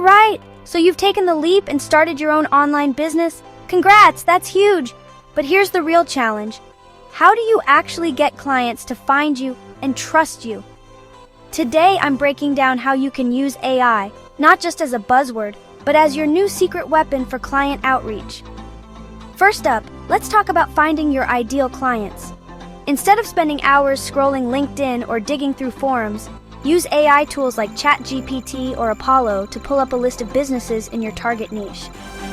right, so you've taken the leap and started your own online business? Congrats, that's huge. But here's the real challenge. How do you actually get clients to find you and trust you? Today, I'm breaking down how you can use AI, not just as a buzzword, but as your new secret weapon for client outreach. First up, let's talk about finding your ideal clients. Instead of spending hours scrolling LinkedIn or digging through forums, use AI tools like ChatGPT or Apollo to pull up a list of businesses in your target niche.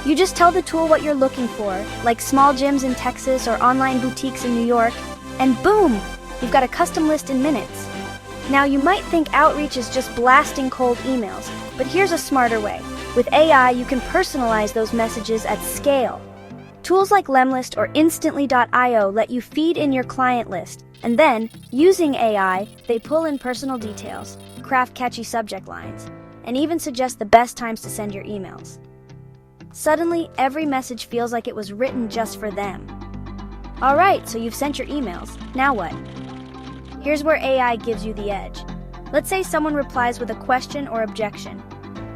You just tell the tool what you're looking for, like small gyms in Texas or online boutiques in New York, and boom, you've got a custom list in minutes. Now, you might think outreach is just blasting cold emails, but here's a smarter way. With AI, you can personalize those messages at scale. Tools like Lemlist or Instantly.io let you feed in your client list, and then, using AI, they pull in personal details, craft catchy subject lines, and even suggest the best times to send your emails. Suddenly, every message feels like it was written just for them. Alright, so you've sent your emails. Now what? Here's where AI gives you the edge. Let's say someone replies with a question or objection.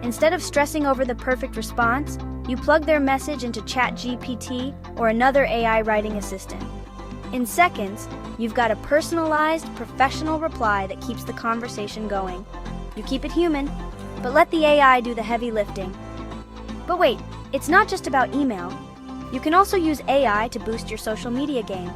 Instead of stressing over the perfect response, you plug their message into ChatGPT or another AI writing assistant. In seconds, you've got a personalized, professional reply that keeps the conversation going. You keep it human, but let the AI do the heavy lifting. But wait, it's not just about email. You can also use AI to boost your social media game.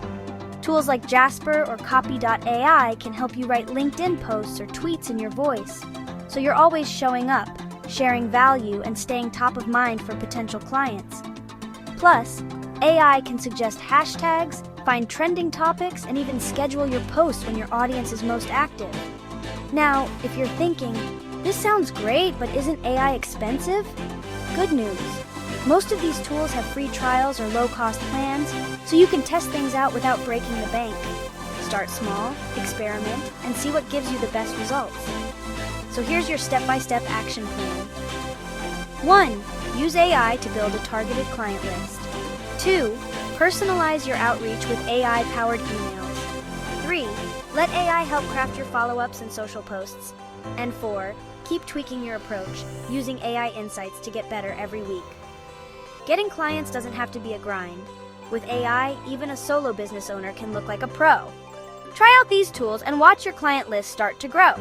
Tools like Jasper or Copy.ai can help you write LinkedIn posts or tweets in your voice, so you're always showing up, sharing value, and staying top of mind for potential clients. Plus, AI can suggest hashtags, find trending topics, and even schedule your posts when your audience is most active. Now, if you're thinking, this sounds great, but isn't AI expensive? Good news. Most of these tools have free trials or low-cost plans, so you can test things out without breaking the bank. Start small, experiment, and see what gives you the best results. So here's your step-by-step action plan. 1. Use AI to build a targeted client list. 2. Personalize your outreach with AI-powered emails. 3. Let AI help craft your follow-ups and social posts. And 4. Keep tweaking your approach, using AI insights to get better every week. Getting clients doesn't have to be a grind. With AI, even a solo business owner can look like a pro. Try out these tools and watch your client list start to grow.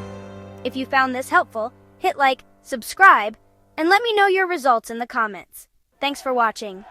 If you found this helpful, hit like, subscribe, and let me know your results in the comments. Thanks for watching.